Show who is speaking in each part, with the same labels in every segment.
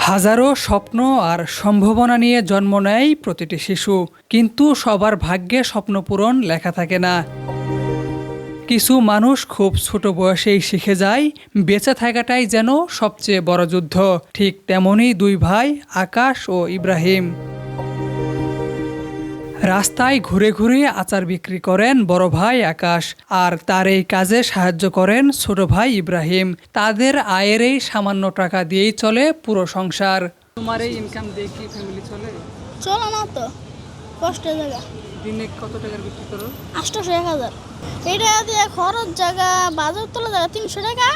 Speaker 1: হাজারো স্বপ্ন আর সম্ভাবনা নিয়ে জন্ম নেয় প্রতিটি শিশু, কিন্তু সবার ভাগ্যে স্বপ্ন পূরণ লেখা থাকে না। কিছু মানুষ খুব ছোট বয়সেই শিখে যায় বেঁচে থাকাটাই যেন সবচেয়ে বড় যুদ্ধ। ঠিক তেমনই দুই ভাই আকাশ ও ইব্রাহিম। রাস্তায় ঘুরে ঘুরে আচার বিক্রি করেন বড় ভাই আকাশ, আর তার এই কাজে সাহায্য করেন ছোট ভাই ইব্রাহিম। তাদের আয়ের এই সামান্য টাকা দিয়েই চলে পুরো সংসার। তোমার এই ইনকাম দিয়ে কি ফ্যামিলি চলে?
Speaker 2: চলো না তো, কষ্টের জায়গা।
Speaker 1: দিনে কত টাকার বিক্রি করো?
Speaker 2: 800-1000। এটা দিয়ে খরচ জায়গা, বাজার তোলা জায়গা 300 টাকা,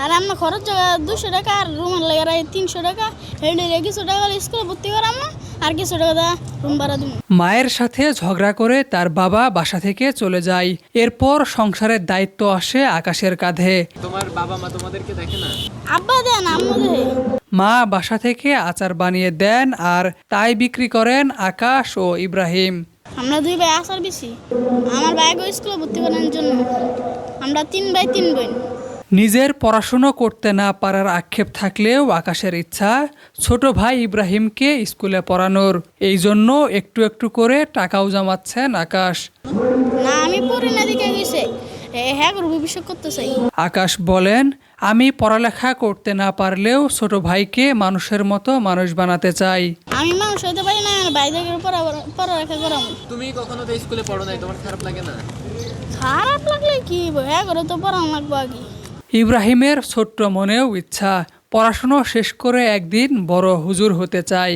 Speaker 2: আর আমরা খরচ জায়গা 200 টাকা, আর রুমের লেগে 300 টাকা। হেঁটে কিছু টাকা স্কুলে ভর্তি করাম না, আর কিছু টাকা দা রুম ভাড়া দিব।
Speaker 1: মায়ের সাথে ঝগড়া করে তার বাবা বাসা থেকে চলে যায়। এরপর সংসারের দায়িত্ব আসে আকাশের কাঁধে।
Speaker 3: তোমার বাবা মা তোমাদেরকে দেখে না?
Speaker 2: আব্বা দেন, আম্মু দেয়।
Speaker 1: মা বাসা থেকে আচার বানিয়ে দেন, আর তাই বিক্রি করেন আকাশ ও ইব্রাহিম।
Speaker 2: আমরা 2 ভাই আচার বেশি, আমার ভাইকে স্কুলে ভর্তি করানোর জন্য। আমরা 3 ভাই 3 বোন।
Speaker 1: নিজের পড়াশুনো করতে না পারার আক্ষেপ থাকলেও আকাশের ইচ্ছা ছোট ভাই ইব্রাহিমকে স্কুলে পড়ানোর। এই জন্য একটু একটু করে টাকাও জমাচ্ছেন আকাশ।
Speaker 2: না, আমি পড়ি না দিকে গেছে, হ্যাঁ ভবিষ্যৎ করতে চাই।
Speaker 1: আকাশ বলেন, আমি পড়ালেখা করতে না পারলেও ছোট ভাইকে মানুষের মতো মানুষ বানাতে চাই।
Speaker 2: আমি মানুষ হইতে পারি না, আমার বাইরে পড়ালেখা করাম।
Speaker 3: তুমি কখনো তো স্কুলে পড়ো নাই, তোমার খারাপ লাগে না?
Speaker 2: খারাপ লাগলে কি, হ্যাঁ করে তো পড়ানো লাগবো আগে।
Speaker 1: ইব্রাহিমের ছোট্ট মনেও ইচ্ছা পড়াশুনো শেষ করে একদিন বড় হুজুর হতে চাই।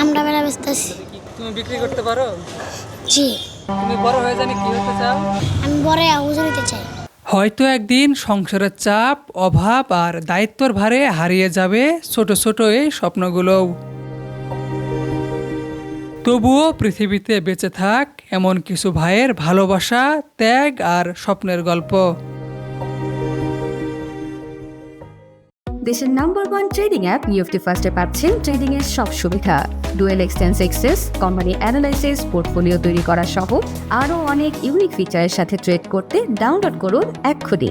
Speaker 2: আমরা বেড়া ব্যস্ত আছি।
Speaker 1: তুমি বিক্রি করতে পারো?
Speaker 2: জি,
Speaker 1: তুমি বড় হয়ে জানি কি হতে চাও?
Speaker 2: আমি বড় হুজুর হতে চাই।
Speaker 1: হয়তো একদিন সংসারের চাপ, অভাব আর দায়িত্বর ভারে হারিয়ে যাবে ছোট ছোট এই স্বপ্নগুলোও। তবুও পৃথিবীতে বেঁচে থাক এমন কিছু ভাইয়ের ভালোবাসা, ত্যাগ আর স্বপ্নের গল্প।
Speaker 4: দেশের নাম্বার 1 ট্রেডিং অ্যাপ নিফটি ফার্স্টে পাচ্ছেন ট্রেডিং এর সব সুবিধা, dual exchange access, company analysis, portfolio তৈরি করা সহ আরও অনেক ইউনিক ফিচারের সাথে ট্রেড করতে ডাউনলোড করুন এক্ষুনি।